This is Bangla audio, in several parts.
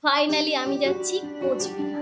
ফাইনালি আমি যাচ্ছি Cooch Behar.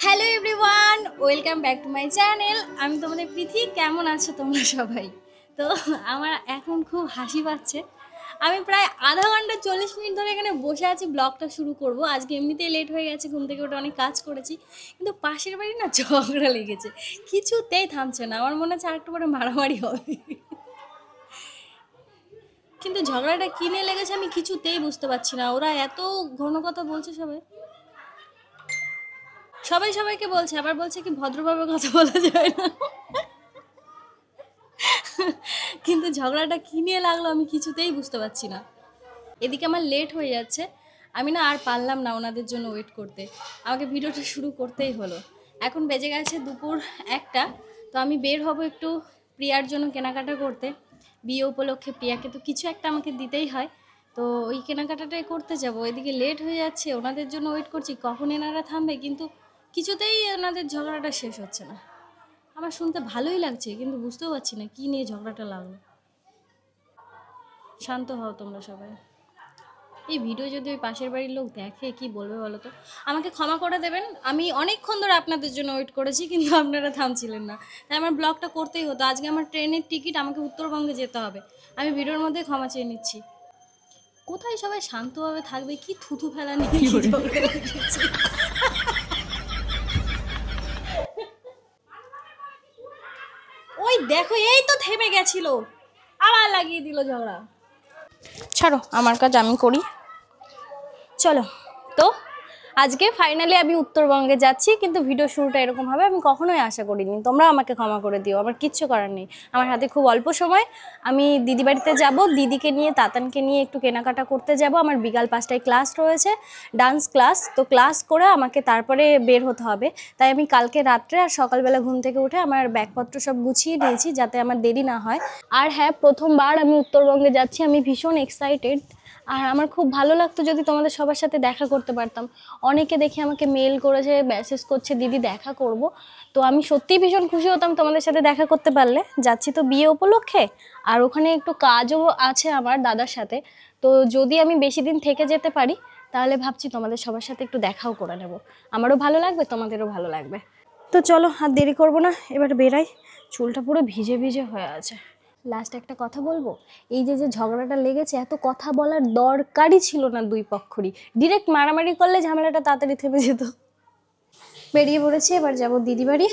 Hello everyone, welcome back to my channel. আমি তোমাদের পৃথি। কেমন আছো তোমরা সবাই? তো আমার এখন খুব হাসি পাচ্ছে। আমি প্রায় আধা ঘন্টা 40 মিনিট ধরে এখানে বসে আছি, ব্লগটা শুরু করব। আজকে এমনিতেই লেট হয়ে গেছে, ঘুম থেকে উঠে অনেক কাজ করেছি, কিন্তু পাশের বাড়ি না ঝগড়া লেগেছে, কিছুতেই থামছে না। আমার মনে হচ্ছে আরেকটু পরে মারামারি হবে, কিন্তু ঝগড়াটা কিনে লেগেছে আমি কিছুতেই বুঝতে পারছি না। ওরা এত ঘন কথা বলছে, সবাই সবাইকে বলছে, আবার বলছে কি ভদ্রভাবে কথা বলা যায় না, কিন্তু ঝগড়াটা কি নিয়ে লাগলো আমি কিছুতেই বুঝতে পারছি না। এদিকে আমার লেট হয়ে যাচ্ছে, আমি না আর পারলাম না ওনাদের জন্য ওয়েট করতে, আমাকে ভিডিওটা শুরু করতেই হলো। এখন বেজে গেছে দুপুর 1টা। তো আমি বের হব একটু প্রিয়ার জন্য কেনাকাটা করতে। বিয়ে উপলক্ষে প্রিয়াকে তো কিছু একটা আমাকে দিতেই হয়, তো ওই কেনাকাটাটাই করতে যাব। এদিকে লেট হয়ে যাচ্ছে, ওনাদের জন্য ওয়েট করছি কখন এনারা থামবে, কিন্তু কিছুতেই ওনাদের ঝগড়াটা শেষ হচ্ছে না। আমার শুনতে ভালোই লাগছে, কিন্তু বুঝতেও পারছি না কী নিয়ে ঝগড়াটা লাগলো। শান্ত হও তোমরা সবাই। এই ভিডিও যদি ওই পাশের বাড়ির লোক দেখে কি বলবে বলো তো? আমাকে ক্ষমা করে দেবেন, আমি অনেকক্ষণ ধরে আপনাদের জন্য ওয়েট করেছি, কিন্তু আপনারা থামছিলেন না, তাই আমার ব্লগটা করতেই হতো। আজকে আমার ট্রেনের টিকিট, আমাকে উত্তরবঙ্গে যেতে হবে। আমি ভিডিওর মধ্যে ক্ষমা চেয়ে নিচ্ছি। কোথায় সবাই শান্তভাবে থাকবে, কি থুথু ফেলা নিয়ে ওই দেখো, এই তো থেমে গেছিল, আবার লাগিয়ে দিল ঝগড়া। ছাড়ো, আমার কাজ আমি করি, চলো। তো আজকে ফাইনালি আমি উত্তরবঙ্গে যাচ্ছি, কিন্তু ভিডিও শুরুটা এরকম হবে আমি কখনোই আশা করিনি। তোমরা আমাকে ক্ষমা করে দিও, আমার কিচ্ছু করার নেই। আমার হাতে খুব অল্প সময়, আমি দিদি বাড়িতে যাব, দিদিকে নিয়ে তাতানকে নিয়ে একটু কেনাকাটা করতে যাব। আমার বিকাল 5টায় ক্লাস রয়েছে, ডান্স ক্লাস। তো ক্লাস করে আমাকে তারপরে বের হতে হবে, তাই আমি কালকে রাত্রে আর সকালবেলা ঘুম থেকে উঠে আমার ব্যাগপত্র সব গুছিয়ে নিয়েছি, যাতে আমার দেরি না হয়। আর হ্যাঁ, প্রথমবার আমি উত্তরবঙ্গে যাচ্ছি, আমি ভীষণ এক্সাইটেড। আর আমার খুব ভালো লাগতো যদি তোমাদের সবার সাথে দেখা করতে পারতাম। অনেকে দেখে আমাকে মেল করেছে, মেসেজ করছে দিদি দেখা করব। তো আমি সত্যিই ভীষণ খুশি হতাম তোমাদের সাথে দেখা করতে পারলে। যাচ্ছি তো বিয়ে উপলক্ষে, আর ওখানে একটু কাজও আছে আমার দাদার সাথে। তো যদি আমি বেশি দিন থেকে যেতে পারি, তাহলে ভাবছি তোমাদের সবার সাথে একটু দেখাও করে নেব। আমারও ভালো লাগবে, তোমাদেরও ভালো লাগবে। তো চলো, আর দেরি করবো না, এবার বেরাই। চুলটা পুরো ভিজে ভিজে হয়ে আছে। লাস্ট একটা কথা বলবো, এই যে ঝগড়াটা লেগেছে, এত কথা বলার দরকারই ছিল না দুই পক্ষরই। ডিরেক্ট মারামারি করলে ঝামেলাটা তাড়াতাড়ি থেমে যেত। বেরিয়ে পড়েছি, এবার যাবো দিদি বাড়ি।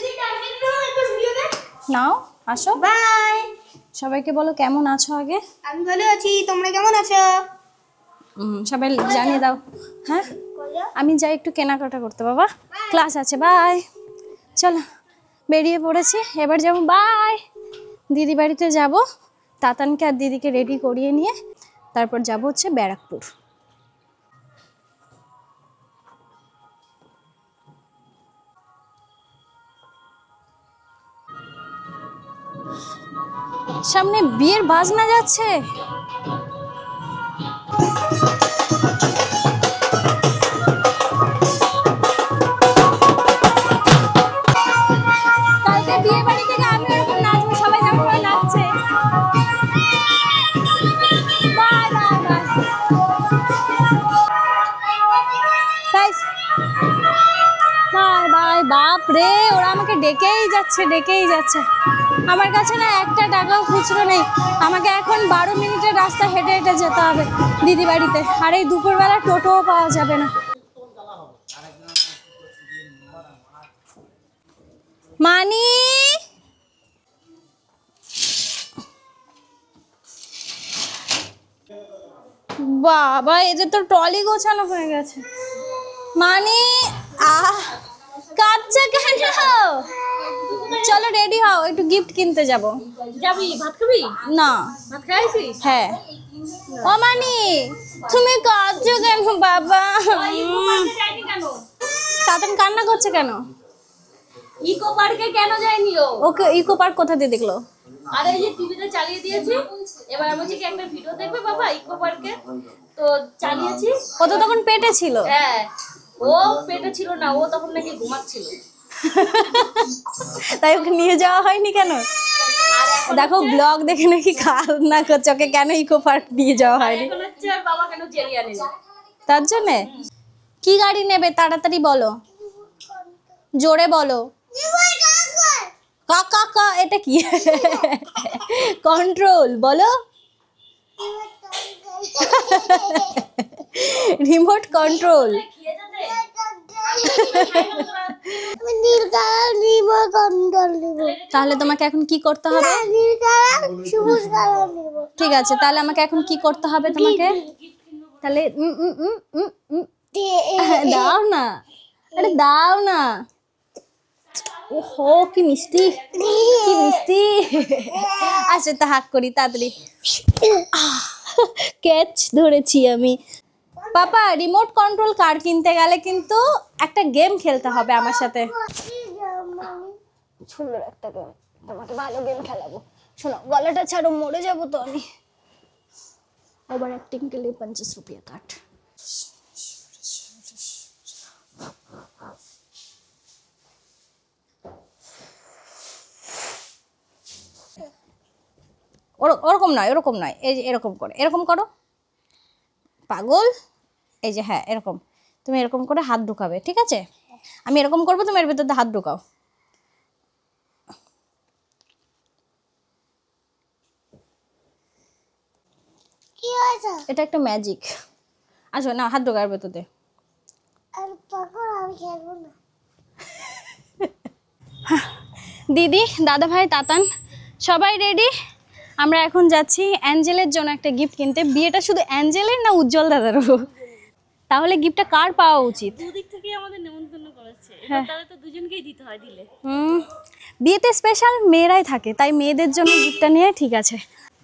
নাও, আসো, বাই। সবাইকে বলো কেমন আছো আগে। আমি ভালো আছি, তোমরা কেমন আছো? সবাই জানিয়ে দাও। হ্যাঁ, আমি যাই একটু কেনাকাটা করতে, বাবা ক্লাস আছে, বাই। চলো, বেরিয়ে পড়েছি, এবার যাবো, বাই। দিদি বাড়িতে যাব, তাতানকে আর দিদিকে রেডি করিয়ে নিয়ে তারপর যাব হচ্ছে ব্যারাকপুর। সামনে বিয়ের বাজনা যাচ্ছে। কালকে বিয়ে বাড়ি থেকে আমি এরকম নাচবো, সবাই যেমন নাচছে। Bye bye. বাপ রে, ওরা আমাকে ডেকেই যাচ্ছে। আমার কাছে না একটা টাকাও খুচরো নেই। আমাকে এখন 12 মিনিটের রাস্তা হেঁটে হেঁটে যেতে হবে দিদি বাড়িতে, আর এই দুপুরবেলা টোটোও পাওয়া যাবে না। মানি, বাবা এদের তো ট্রলি গোছানো হয়ে গেছে মানে কাচ্চা কেন চলো রেডি হও একটু গিফট কিনতে যাব যাবি ভাত খাবি না ভাত খাইছিস হ্যাঁ ও মানি তুমি কাচ্চা কেন বাবা যাইনি কেন তাতান কান্না করছে কেন ইকো পার্কে কেন যায়নি ও ওকে ইকো পার্ক কোথা দিয়ে দেখলো আর এই যে টিভিতে চালিয়ে দিয়েছি এবার আমি বলছি কি একটা ভিডিও দেখবে বাবা ইকো পার্কে তো চালিয়েছি ও তো তখন পেটে ছিল হ্যাঁ ও পেটে ছিল না ও তখন নাকি ঘুমাচ্ছিল তাই ওকে নিয়ে যাওয়া হয়নি কেন দেখো ব্লগ দেখে নাকি কান্না করছে ওকে কেন ইকো পার্ক নিয়ে যাওয়া হয়নি এখন হচ্ছে আর বাবা কেন চেলিয়ে আনে তার জন্যে কি গাড়ি নেবে তাড়াতাড়ি বলো জোরে বলো কাকা কা এটা কি কন্ট্রোল বলো রিমোট কন্ট্রোল তাহলে তোমাকে এখন কি করতে হবে ঠিক আছে তাহলে আমাকে এখন কি করতে হবে তোমাকে তাহলে দাও না আরে দাও না ওহো কি মিষ্টি কি মিষ্টি আচ্ছা তা হাক করি তাড়াতাড়ি ক্যাচ ধরেছি আমি পাপা রিমোট কন্ট্রোল কার কিনতে গেলে কিন্তু একটা গেম খেলতে হবে আমার সাথে সুন্দর একটা গেম তোমাকে ভালো গেম খেলাবো শোনো গলাটা ছাড়ো মরে যাবো তো আমি ओवर एक्टिंग के लिए 50 रुपया काट ওরকম নয় এই যে এরকম করে এরকম করো পাগল এই যে হ্যাঁ এরকম তুমি এরকম করে হাত ঢুকাবে ঠিক আছে আমি এরকম করবো তুমি এর ভিতরে হাত ঢুকাও এটা একটা ম্যাজিক আসো না হাত ঢোকার ভেতরে দিদি দাদা ভাই তাতান সবাই রেডি আমরা এখন যাচ্ছি অ্যাঞ্জেলের জন্য একটা গিফট কিনতে বিয়েটা শুধু অ্যাঞ্জেলের না উজ্জ্বল দাদারও তাহলে গিফটটা কার পাওয়া উচিত দুদিক থেকে আমাদের নিমন্ত্রণ করেছে তাহলে তো দুজনকেই দিতে হয় দিলে বিয়েতে স্পেশাল মেয়েরাই থাকে তাই মেয়েদের জন্য গিফটটা নিয়ে ঠিক আছে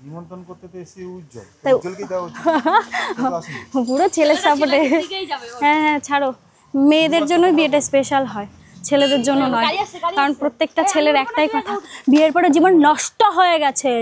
নিমন্ত্রণ করতে তো এসে উজ্জ্বল উজ্জ্বলকে দাও পুরো ছেলের সাপোর্টে হ্যাঁ হ্যাঁ ছাড়ো মেয়েদের জন্য বিয়েটা স্পেশাল হয় ছেলেদের জন্য নয় কারণ প্রত্যেকটা ছেলের একটাই কথা বিয়ের পরে জীবন নষ্ট হয়ে গেছে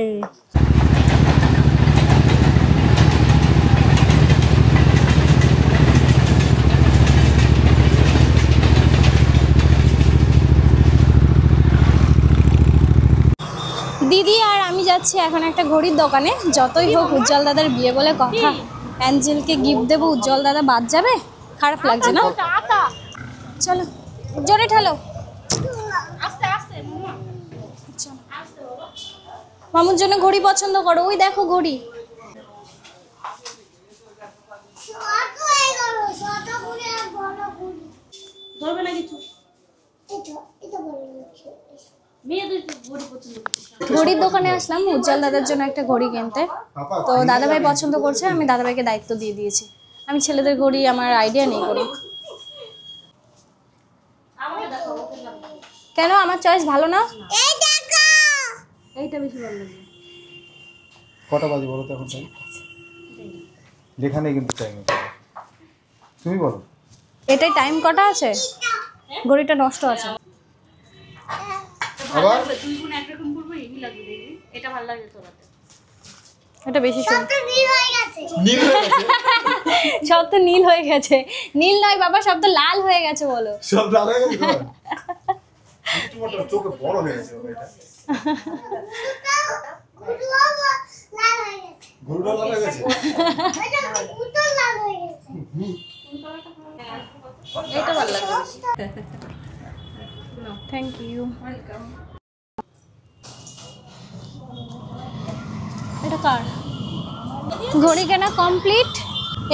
দিদি আর আমি যাচ্ছি এখন একটা ঘড়ির দোকানে যতই হোক উজ্জ্বল দাদার বিয়ে বলে কথা অ্যাঞ্জেলকে গিফট দেবো উজ্জ্বল দাদা বাদ যাবে খারাপ লাগছে না চলো জোরে ঠেলো মামুর জন্য ঘড়ি পছন্দ করো ওই দেখো ঘড়ি ধরবে না কিছু ঘড়ির দোকানে আসলাম উজ্জ্বল দাদার জন্য একটা ঘড়ি কিনতে তো দাদাভাই পছন্দ করছে আমি দাদাভাইকে দায়িত্ব দিয়ে দিয়েছি আমি ছেলেদের ঘড়ি আমার আইডিয়া নেই কোনো কেন আমার চয়েস ভালো না এইটা বেশি ভালো লাগে কটা বাজে বলো তো এখন টাইম লেখা নেই কিন্তু টাইম তুমি বলো এটাই টাইম কটা আছে ঘড়িটা নষ্ট আছে আবার তুই কোন একরকম করবো এই লাগবে দেখবি এটা ভালো লাগে তোর হাতে এটা বেশি সুন্দর নীল হয়ে গেছে সব তো নীল হয়ে গেছে নীল নয় বাবা সব তো লাল হয়ে গেছে বলো সব লাল হয়ে গেছে তোমার তোমার চোখে বড় হয়ে গেছে এটা গুরুটা লাল হয়ে গেছে এটা ভালো লাগে থ্যাংক ইউ এটা কার ঘড়ি কেনা কমপ্লিট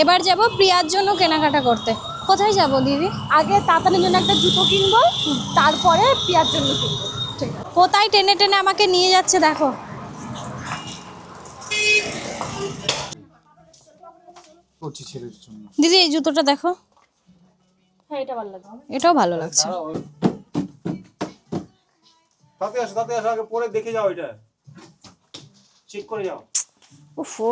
এবার যাব প্রিয়ার জন্য কেনাকাটা করতে কোথায় যাব দিদি আগে তাতানের জন্য একটা জুতো কিনবো তারপরে পিয়ার জন্য কিনবো কোথায় টেনে টেনে আমাকে নিয়ে যাচ্ছে দেখো করছি ছেলের জন্য। দিদি এই জুতোটা দেখো, হ্যাঁ এটা ভালো লাগে। এটাও ভালো লাগছে। তাতে আসো আগে পরে দেখে যাও, এটা চেক করে যাও। ওফো,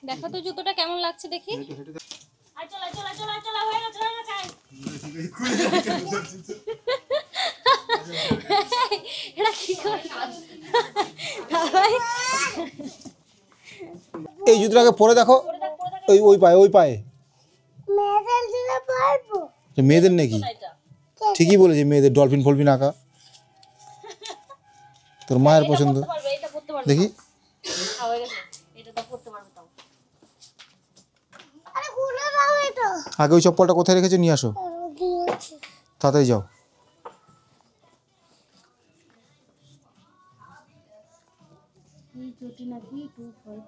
দেখো তো জুতোটা কেমন লাগছে দেখি। আয় চল হয়ে গেছে এটা কি করে ভাই? এই জুতোটাকে পরে দেখো, ওই পায়ে মেয়েদের নাকি? ঠিকই বলেছে, মেয়েদের ডলফিন ফলফিন আঁকা। তোর মায়ের পছন্দ। এটা পড়তে পারবে, দেখি হয়ে গেছে, এটা তো পড়তে পারবে তাও। আগে ওই চপ্পলটা কোথায় রেখেছো নিয়ে আসো, তাড়াতাড়ি যাও। এই চটি নাকি 25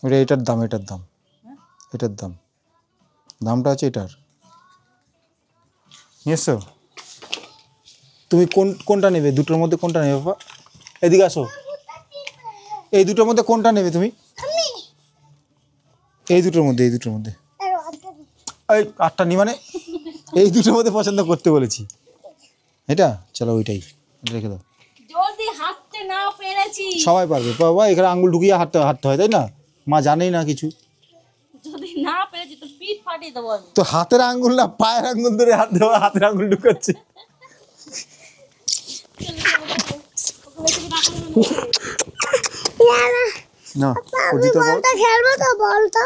ওটা এটার দাম, দামটা আছে এটার। নিয়ে এসছো? তুমি কোনটা নেবে? দুটোর মধ্যে কোনটা নেবে বাবা? এদিকে আসো। এই দুটোর মধ্যে কোনটা নেবে তুমি? এই দুটোর মধ্যে এই আটটা নি মানে এই দুটোর মধ্যে পছন্দ করতে বলেছি। এটা চলো ওইটাই রেখে দাও। যদি হাঁটতে না পেরেছি, সবাই পারবে বাবা, এখানে আঙ্গুল ঢুকিয়ে হাঁটতে হয় তাই না? মা জানেই না কিছু। যদি না পেরেছি তো পিঠ ফাটিয়ে দেবো আমি। তো হাতের আঙ্গুল না পায়ের আঙ্গুল ধরে হাত দেওয়া, হাতের আঙ্গুল ঢুকাচ্ছে। না ও দিতে বল। খেলবো তো, বল তো।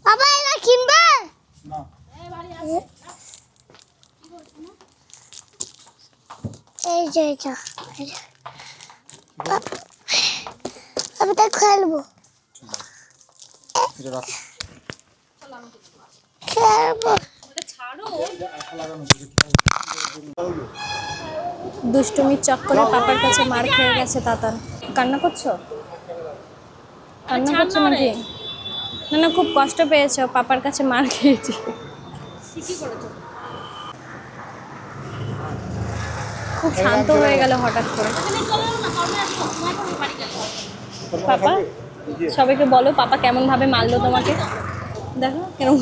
বাবা এটা কিনবে? এই যে এটা আমি তো খেলবো। দুষ্টুমির চক্করে পাপার কাছে মার খেয়ে গেছে তাতান। কান্না করছো নাকি? না খুব কষ্ট পেয়েছো, পাপার কাছে মার খেয়েছি। ঠিকই করেছো। খুব শান্ত হয়ে গেল হঠাৎ করে। এখানে চলে এলো না, কর্মে আসো, তোমায় করে বাড়ি গেল। পাপা সবাইকে বলো পাপা কেমন ভাবে মারলো তোমাকে। দেখো কেমন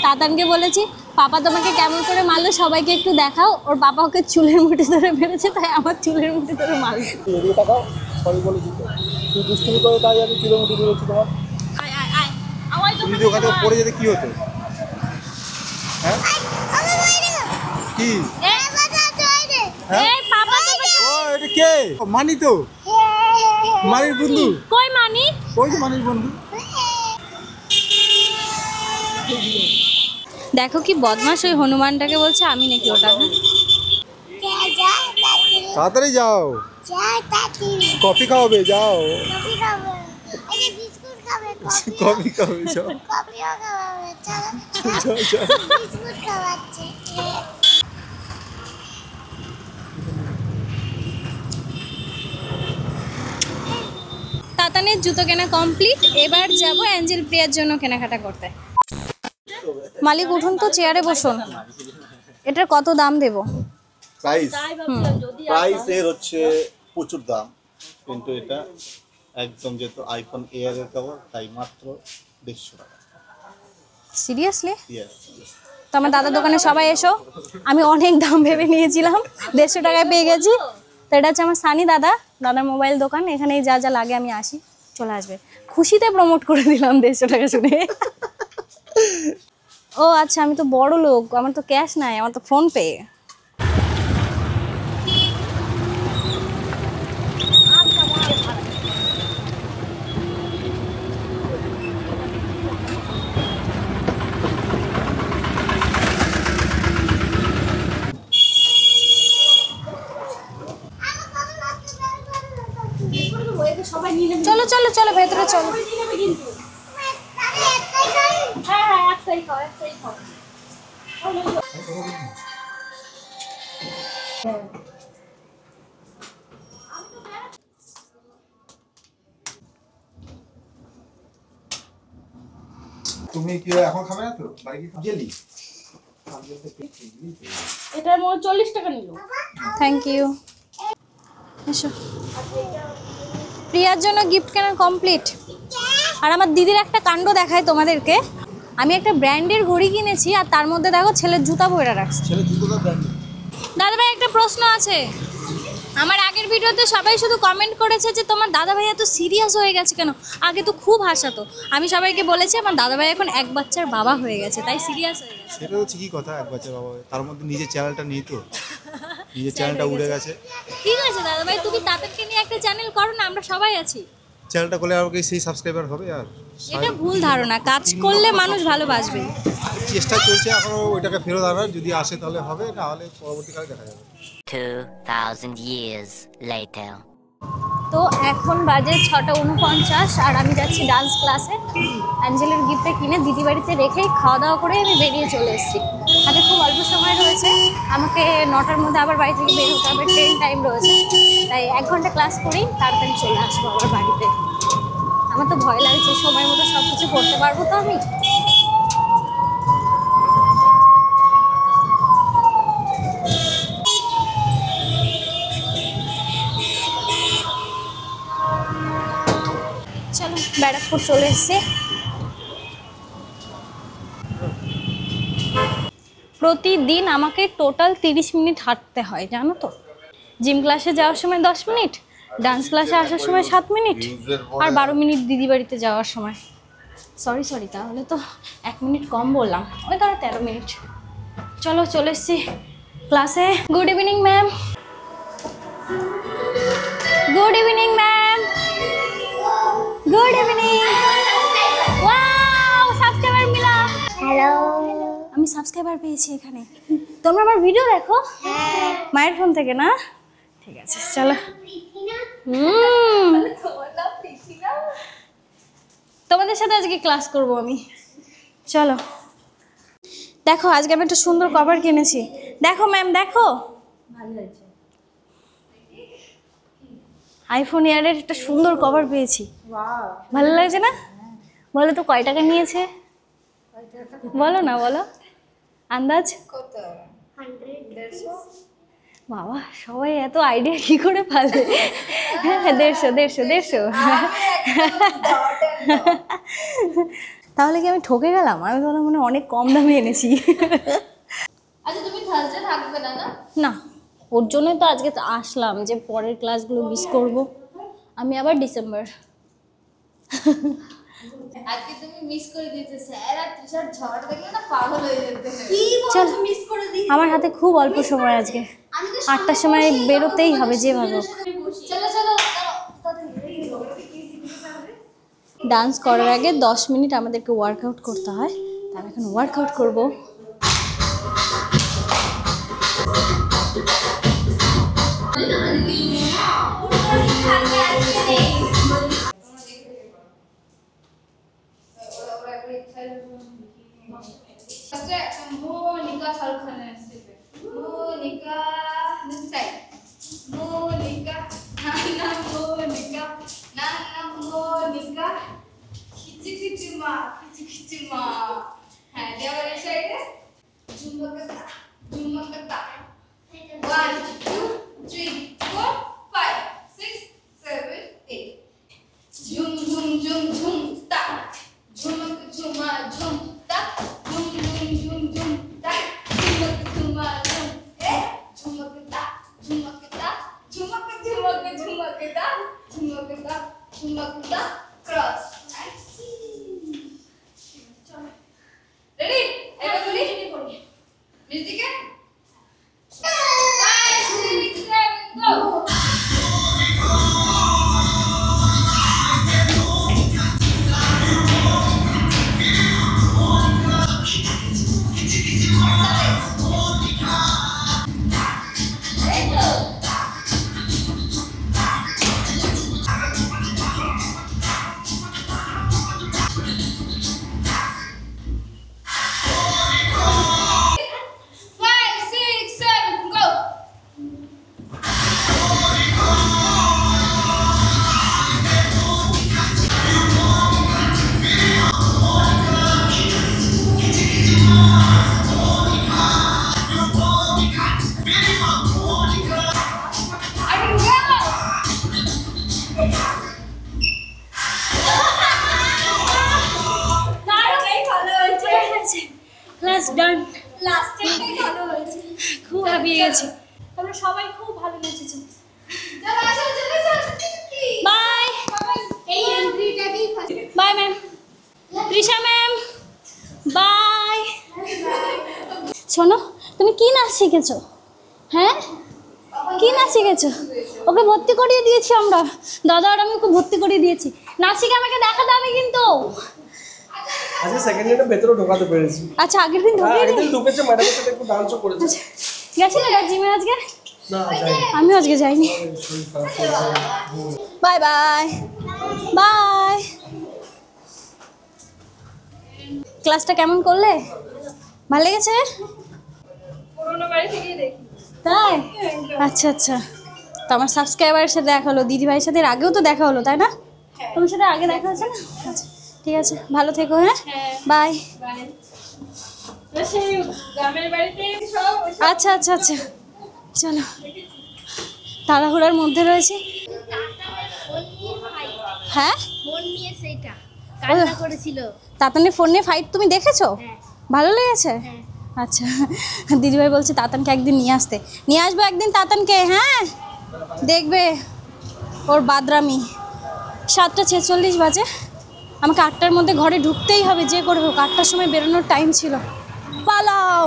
তাতানকে বলেছি পাপা তোমাকে কেমন করে মারলো সবাইকে একটু দেখাও। ওর পাপা ওকে চুলের মুঠি ধরে ফেলেছে, তাই আমার চুলের মুঠি ধরে মারলো। এদিকে তাকাও, সবাই বলে দিতে তুই দুষ্টুমি করে, তাই আমি কিলোমিটার দূরেছি তোমার। আয় আওয়াজ তো যদি ওখানে পড়ে যেতে কি হতো? হ্যাঁ কি? এই পাপা তোমাকে ও এটা কে? মানি তো, মানির বন্ধু। কই মানি? ওই যে মানির বন্ধু। দেখো কি বদমাশ, ওই হনুমানটাকে বলছে আমি নাকি ওটা। তাড়াতাড়ি যাও, কফি খাওয়াবে, যাও। কফি খাবে, যাও। তাতানের জুতো কেনা কমপ্লিট। এবার যাব অ্যাঞ্জেল প্রিয়ার জন্য কেনাকাটা করতে। মালিক উঠুন তো, চেয়ারে বসুন। এটার কত দাম দেব? প্রাইস তাই ভাবছিলাম যদি প্রাইস এর হচ্ছে প্রচুর দাম, কিন্তু এটা একদম যেহেতু আইফোন এয়ার এর কভার, তাই মাত্র 150 টাকা। সিরিয়াসলি? ইয়েস, তো আমার দাদার দোকানে সবাই এসো। আমি অনেক দাম ভেবে নিয়েছিলাম, 150 টাকায় পেয়ে গেছি। তো এটা হচ্ছে আমার সানি দাদার মোবাইল দোকান। এখানে যা যা লাগে আমি আসি, চলে আসবে। খুশিতে প্রমোট করে দিলাম 150 টাকা শুনে। ও আচ্ছা, আমি তো বড় লোক, আমার তো ক্যাশ নাই, আমার তো ফোন পে। একে সবাই নিয়ে নেবে। চলো চলো চলো ভেতরে চলো। সবাই নিয়ে নেবে কিন্তু। তাহলে একটাই খাই। হ্যাঁ হ্যাঁ একটাই খাও একটাই খাও। তুমি কি এখন খাবে না তো? বাড়ি কি জেলি? এটার মধ্যে 40 টাকা নিল। Thank you. এসো। প্রিয়ার জন্য গিফট কেনা কমপ্লিট। আর আমার দিদির একটা কাণ্ড দেখায় তোমাদেরকে। আমি একটা ব্র্যান্ডের ঘড়ি কিনেছি আর তার মধ্যে দেখো ছেলের জুতা পরে রাখছে। ছেলে জুতোটা ব্র্যান্ড। দাদাভাই একটা প্রশ্ন আছে। আমার আগের ভিডিওতে সবাই শুধু কমেন্ট করেছে যে তোমার দাদাভাই এত সিরিয়াস হয়ে গেছে কেন, আগে তো খুব হাসাতো। আমি সবাইকে বলেছি আমার দাদাভাই এখন এক বাচ্চার বাবা হয়ে গেছে, তাই সিরিয়াস হয়ে গেছে। সেটা তো ঠিকই কথা, এক বাচ্চা বাবা হয়ে। তার মধ্যে নিজের চ্যানেলটা নেই তো, নিজের চ্যানেলটা উড়ে গেছে। ঠিক আছে দাদাভাই, তুমি তাদেরকে নিয়ে একটা চ্যানেল করো না, আমরা সবাই আছি। চ্যানেলটা করলে আমাকে সেই সাবস্ক্রাইবার হবে। আর এটা ভুল ধারণা, কাজ করলে মানুষ ভালোবাসবে। চেষ্টা চলছে এখনো ওইটাকে ফেরত আনার, যদি আসে তাহলে হবে, না হলে পরবর্তীকালে দেখা যাবে। 2000 years later. তো এখন বাজে 6:49 আর আমি যাচ্ছি ডান্স ক্লাসে। অ্যাঞ্জেলের গিফটটা কিনে দিদি বাড়িতে রেখেই খাওয়া দাওয়া করে আমি বেরিয়ে চলে এসেছি। হাতে খুব অল্প সময় রয়েছে, আমাকে 9টার মধ্যে আবার বাড়ি থেকে বের হতে হবে, ট্রেন টাইম রয়েছে। তাই 1 ঘন্টা ক্লাস করেই তাড়াতাড়ি চলে আসবো আবার বাড়িতে। আমার তো ভয় লাগছে, সময় মতো সব কিছু করতে পারবো তো আমি? চলো ব্যারাকপুর চলে এসছে। প্রতিদিন আমাকে টোটাল 30 মিনিট হাঁটতে হয় জানো তো। জিম ক্লাসে যাওয়ার সময় 10 মিনিট, ডান্স ক্লাসে আসার সময় 7 মিনিট, আর 12 মিনিট দিদি বাড়িতে যাওয়ার সময়। সরি তাহলে তো 1 মিনিট কম বললাম, ওই ধরো 13 মিনিট। চলো চলে এসছি ক্লাসে। Good evening ma'am. Good evening ma'am. Good evening. Wow, subscriber মিলা। হ্যালো। আমি সাবস্ক্রাইবার পেয়েছি এখানে। তোমরা আমার ভিডিও দেখো? মায়ের ফোন থেকে না? ঠিক আছে চলো। তোমাদের সাথে আজকে ক্লাস করব আমি। চলো। দেখো আজকে আমি একটা সুন্দর কভার কিনেছি। দেখো ম্যাম, দেখো আইফোন এয়ারের একটা সুন্দর কভার পেয়েছি। ভালো লাগছে না? বলো তো কয় টাকা নিয়েছে? বলো না, বলো আন্দাজ। বাবা সবাই এত আইডিয়া কি করে পাবে? 150। তাহলে কি আমি ঠকে গেলাম? আমি তাহলে মনে হয় অনেক কম দামে এনেছি। আচ্ছা তুমি থার্সডে থাকবে না? না না, ওর জন্যই তো আজকে আসলাম যে পরের ক্লাসগুলো মিস করব। আমি আবার ডিসেম্বর। আজকে তুমি মিস করে দিয়েছো। স্যার আর টিচার ঝড় দেখলে না পাগল হয়ে যেতে। কি চল, বলছো মিস করে দিই? আমার হাতে খুব অল্প সময় আজকে। 8টার সময় বেরোতেই হবে যেভাবে হোক। চলো চলো ডান্স করার আগে 10 মিনিট আমাদেরকে ওয়ার্কআউট করতে হয়, তাই আমি এখন ওয়ার্কআউট করব। Monica Salkhana step. Monica this side. Monica, Nana Monica, Kichi ma. হ্যাঁ দেওয়ার এই সাইডে ঝুমকতা 1 2 3 4 5 6 7 8 ঝুম ঝুম ঝুম ঝুম তা ঝুমক ঝুমা ঝুম তা ঝুম ঝুম ঝুম ঝুম তা ঝুমক ঝুমা ঝুম এ ঝুমক তা ঝুমক তা ঝুমক ঝুমক ঝুমক তা ঝুমক তা ঝুমক তা ক্রস রেডি এবারে করি মিউজিকে 5 6 7 গো দিয়েছি। তোমরা সবাই খুব ভালো নেচেছো। চলো আসো চলো চলো বাই। এই এন্ট্রিটাকেই bye ma'am. Trisha ma'am bye. শোনো, তুমি কি নাচ শিখেছো? হ্যাঁ, কি নাচ শিখেছো? ওকে ভর্তি করিয়ে দিয়েছি আমরা, দাদা আর আমি ওকে ভর্তি করিয়ে দিয়েছি। নাচ শিখে আমাকে দেখাতে হবে কিন্তু। আচ্ছা সেকেন্ড ইয়ারে ভেতরে ঢোকাতে পেরেছি। আচ্ছা, আগের দিন হ্যাঁ, ঢুকিয়ে আগের দিই। দিন ঢুকেছে, ম্যাডামের সাথে একটু ডান্সও করেছে। গেছিলে জিমে আজকে? না যাই আমিও আজকে যাইনি। Bye bye bye. ক্লাসটা কেমন করলে? ভালো লেগেছে? পুরোনো বাড়ি থেকেই দেখি। তাই? আচ্ছা আচ্ছা। তো আমার সাবস্ক্রাইবারের সাথে দেখা হলো, দিদিভাইয়ের সাথে এর আগেও তো দেখা হলো তাই না? তোমার সাথে আগে দেখা হয়েছে না? আচ্ছা ঠিক আছে, ভালো থেকো। হ্যাঁ বাই। সেই গ্রামের বাড়িতে সব আচ্ছা আচ্ছা আচ্ছা, চলো। তাড়াহুড়ার মধ্যে রয়েছে। হ্যাঁ, ফোন নিয়ে সেইটা কান্না করেছিল। তাতানের ফোন নিয়ে ফাইট তুমি দেখেছো? ভালো লেগেছে? আচ্ছা, দিদিভাই বলছে তাতানকে একদিন নিয়ে আসতে। নিয়ে আসবো একদিন তাতানকে। হ্যাঁ, দেখবে ওর বাদরামি। 7:46 বাজে, আমাকে 8টার মধ্যে ঘরে ঢুকতেই হবে যে করে হোক। 8টার সময় বেরোনোর টাইম ছিল। পালাও।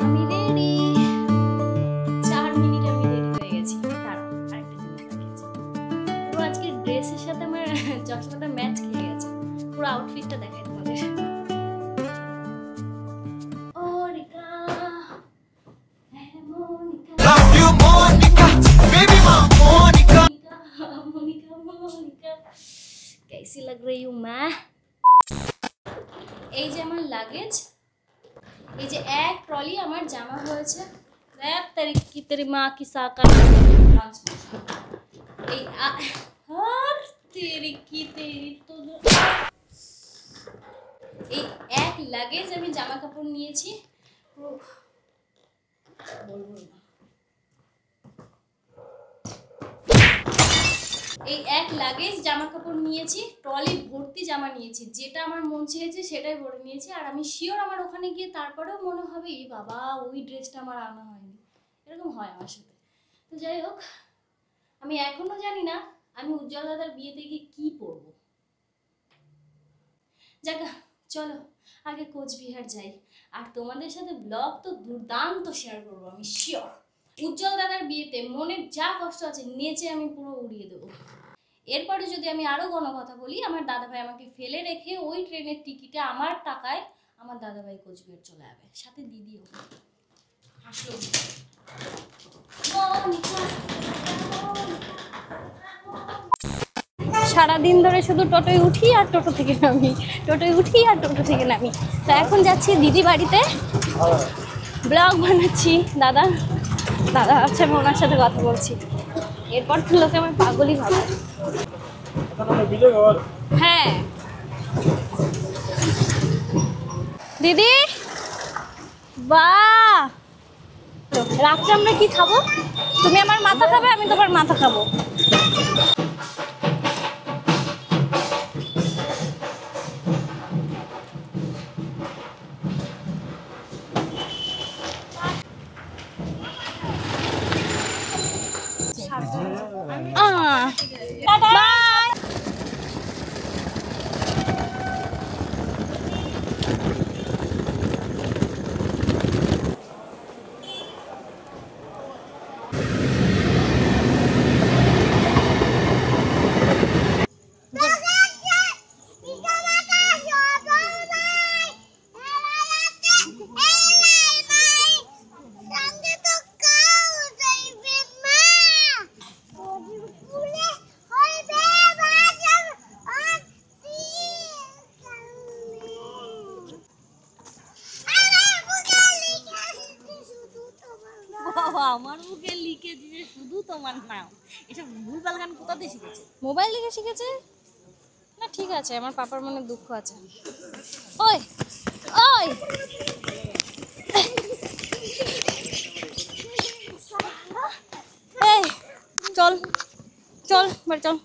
আমি রেডি। 4 মিনিটে আমি রেডি হয়ে গেছি। দাঁড়াও, আরেকটা জিনিস দেখিয়েছি। পুরো আজকের ড্রেসের সাথে আমার চশমাটা ম্যাচ খেয়ে গেছে। পুরো আউটফিটটা দেখাই তোমাদের। ওরিকা, হ্যাঁ মোনিকা, मोनिका मोनिका कैसी लग रही हूँ मैं? এই যে আমার লাগেজ, এই যে এক ট্রলি আমার জামা হয়েছে। তেরি মা কি সাকা এই আর তেরি কি তেরি তো এই এক লাগেজ আমি জামা কাপড় নিয়েছি। বলবো না, এই এক লাগেজ জামা কাপড় নিয়েছি, ট্রলি ভর্তি জামা নিয়েছি। যেটা আমার মন চেয়েছে সেটাই ভরে নিয়েছি। আর আমি শিওর আমার ওখানে গিয়ে তারপরেও মনে হবে এই বাবা ওই ড্রেসটা আমার আনা হয়নি, এরকম হয় আমার সাথে। তো যাই হোক, আমি এখনো জানি না আমি উজ্জ্বল দাদার বিয়েতে গিয়ে কী পরবো। যাক, চলো আগে কোচবিহার যাই। আর তোমাদের সাথে ব্লগ তো দুর্দান্ত শেয়ার করবো আমি শিওর। উজ্জ্বল দাদার বিয়েতে মনের যা কষ্ট আছে নেচে আমি পুরো উড়িয়ে দেবো। এরপরে যদি আমি আরও কোনো কথা বলি, আমার দাদাভাই আমাকে ফেলে রেখে ওই ট্রেনের টিকিটে আমার টাকায় আমার দাদাভাই কোচবিহার চলে যাবে, সাথে দিদিও হাসলো। সারাদিন ধরে শুধু টোটোয় উঠি আর টোটো থেকে নামি, টোটোয় উঠি আর টোটো থেকে নামি। তো এখন যাচ্ছি দিদি বাড়িতে, ব্লগ বানাচ্ছি। দাদা দাদা আছে, আমি ওনার সাথে কথা বলছি। এরপর তো লোকে আমার পাগলই ভাবে। হ্যাঁ দিদি, বাহ, রাত্রে আমরা কি খাবো? তুমি আমার মাথা খাবে, আমি তোমার মাথা খাবো। বাই। আমার মুখে লিখে দিয়েছে শুধু তোমার নাম। এসব ভুলভাল গান কোথা দিয়ে শিখেছে? মোবাইল দেখে শিখেছে না? ঠিক আছে, আমার পাপার মনে দুঃখ আছে। ওই ওই চল চল বাড়ি চল।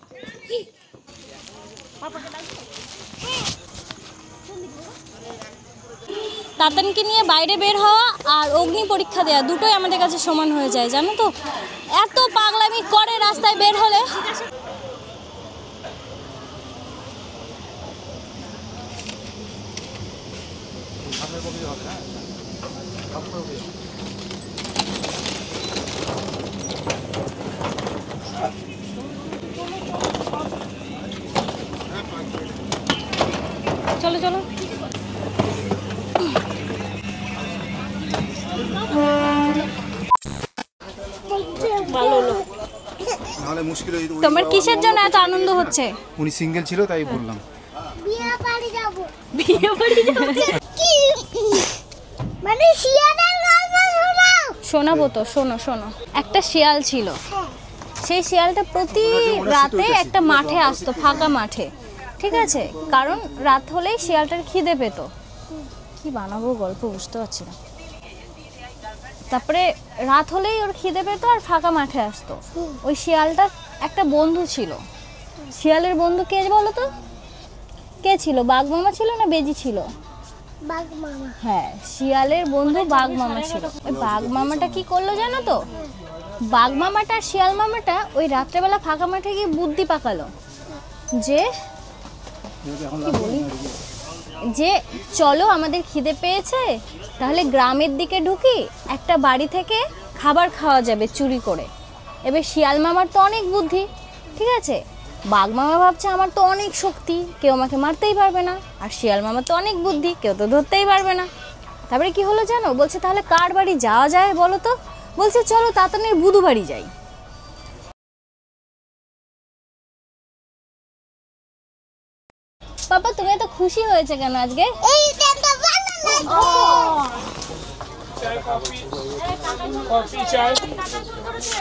তাতানকে নিয়ে বাইরে বের হওয়া আর অগ্নি পরীক্ষা দেওয়া দুটোই আমাদের কাছে সমান হয়ে যায়, জানো তো। এত পাগলামি করে রাস্তায় বের হলে। চলো চলো। ভালো হলো। নাহলে মুশকিল হয়ে যেত। তোমার কিসের জন্য এত আনন্দ হচ্ছে? উনি সিঙ্গেল ছিল তাই বললাম। বিয়ে বাড়ি যাব। বিয়ে বাড়ি যাচ্ছে। মানে শিয়ালের গল্প শোনাও। শোনাবো তো, শোনো শোনো। একটা শিয়াল ছিল, সেই শিয়ালটা প্রতি রাতে একটা মাঠে আসতো, ফাঁকা মাঠে, ঠিক আছে? কারণ রাত হলেই শিয়ালটার খিদে পেত। কি বানাবো গল্প বুঝতে পারছি না। তারপরে রাত হলেই ওর খিদে পেত আর ফাঁকা মাঠে আসতো। ওই শিয়ালটার একটা বন্ধু ছিল। শিয়ালের বন্ধু কে বলো তো? কে ছিল? বাঘ মামা ছিল না বেজি ছিল? বাঘ মামা। হ্যাঁ, শিয়ালের বন্ধু বাঘ মামা ছিল। ওই বাঘ মামাটা কি করলো জানো তো? বাঘ মামাটা আর শিয়াল মামাটা ওই রাত্রেবেলা ফাঁকা মাঠে গিয়ে বুদ্ধি পাকালো যে কি বলি, যে চলো আমাদের খিদে পেয়েছে, তাহলে গ্রামের দিকে ঢুকি, একটা বাড়ি থেকে খাবার খাওয়া যাবে চুরি করে। এবার শিয়াল মামার তো অনেক বুদ্ধি, ঠিক আছে? বাঘ মামা ভাবছে আমার তো অনেক শক্তি, কেউ আমাকে মারতেই পারবে না। আর শিয়াল মামার তো অনেক বুদ্ধি, কেউ তো ধরতেই পারবে না। তারপরে কি হলো জানো? বলছে তাহলে কার বাড়ি যাওয়া যায় বলো তো? বলছে চলো তাতানের বুধু বাড়ি যাই। পাপা তুমি এত খুশি হয়েছে কেন আজকে? এই ট্রেনটা ভালো লাগে। কফি চাই,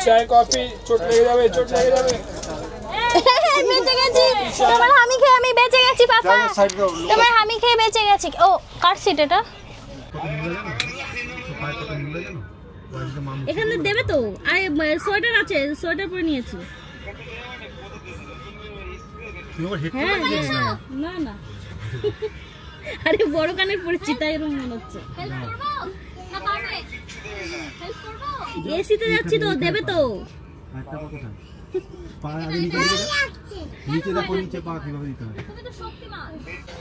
চাই কফি, চোট লেগে যাবে, চোট লেগে যাবে। বেঁচে গেছি, তোমার হামি খেয়ে আমি বেঁচে গেছি পাপা, তোমার হামি খেয়ে বেঁচে গেছি। ও কার সিট এটা? এখানে দেবে তো। আর সোয়েটার আছে, সোয়েটার পরে নিয়েছি। হ্যাঁ হ্যাঁ, না না আরে বড় কানে পড়েছি তাই এরকম মনে হচ্ছে। এসিতে যাচ্ছি তো, দেবে তো। নিচে দেখো, নিচে পা কিভাবে দিতে হয়।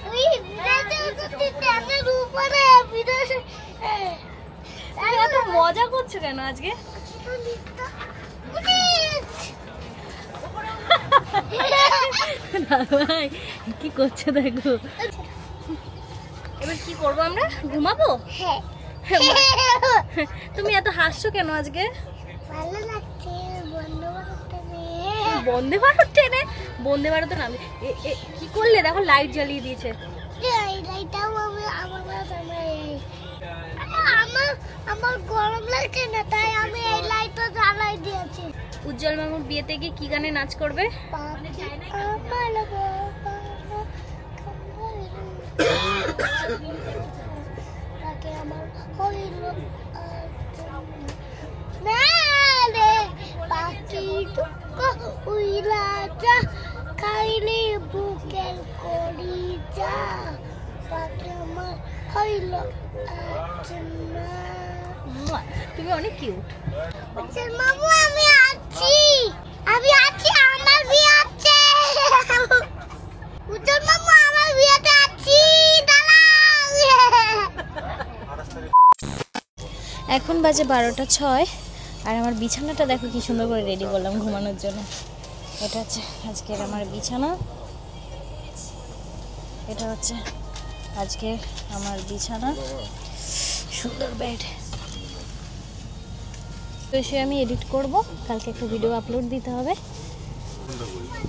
ওই বিদেশে ট্রেনের উপরে বিদেশে। এত মজা করছো কেন আজকে? ভাই কি করছে দেখো। এবার কি করবো আমরা? ঘুমাবো? হ্যাঁ, তুমি এত হাসছো কেন আজকে? ভালো লাগছে। বন্ধ করতে বন্দে ভারত ট্রেনে? বন্দে ভারতে নামে কি করলে দেখো, লাইট জ্বালিয়ে দিয়েছে। আমার গরম লাগছে না, তাই আমি এই লাইটটা জ্বালাই দিয়েছি। উজ্জ্বল মামুর বিয়েতে গিয়ে কি গানে নাচ করবে? আমার হইল না রে পাখি টুকো উইলা যা, খাইলে বুকের করি যা, পাখি আমার হইল না। তুমি অনেক কিউট। মামু আমি আছি, আমি আছি, আমার বিয়ে আছে। উজ্জ্বল মামু আমার বিয়েতে আছি, এখন বাজে 12টা 6 আর আমার বিছানাটা দেখো কি সুন্দর করে রেডি করলাম ঘুমানোর জন্য। এটা হচ্ছে আজকের আমার বিছানা, এটা হচ্ছে আজকের আমার বিছানা, সুন্দর বেড। তো এসে আমি এডিট করব, কালকে একটা ভিডিও আপলোড দিতে হবে,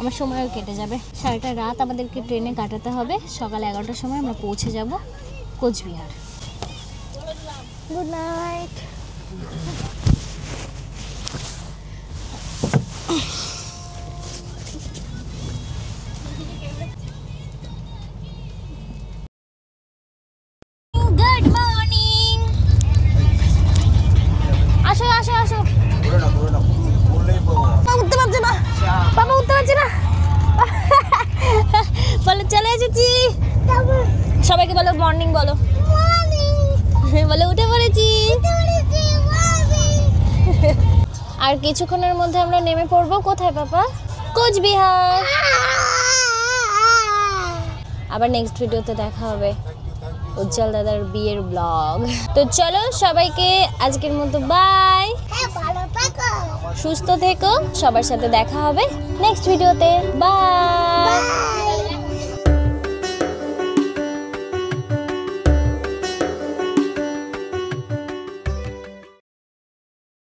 আমার সময়ও কেটে যাবে। সারাটা রাত আমাদেরকে ট্রেনে কাটাতে হবে, সকাল 11টার সময় আমরা পৌঁছে যাব Cooch Behar. Good night. Good morning. আসো আসো আসো। উঠতে পারছে সবাইকে বলো মর্নিং বলো। মর্নিং বলো উঠে পড়েছি। মর্নিং আর কিছুক্ষণের মধ্যে আমরা নেমে পড়বো কোথায় পাপা? কোচবিহার। আবার নেক্সট ভিডিওতে দেখা হবে উজ্জ্বল দাদার বিয়ের ব্লগ। তো চলো সবাইকে আজকের মতো বাই, হ্যাঁ ভালো থাকো, সুস্থ থেকো, সবার সাথে দেখা হবে নেক্সট ভিডিওতে। বাই। বাই।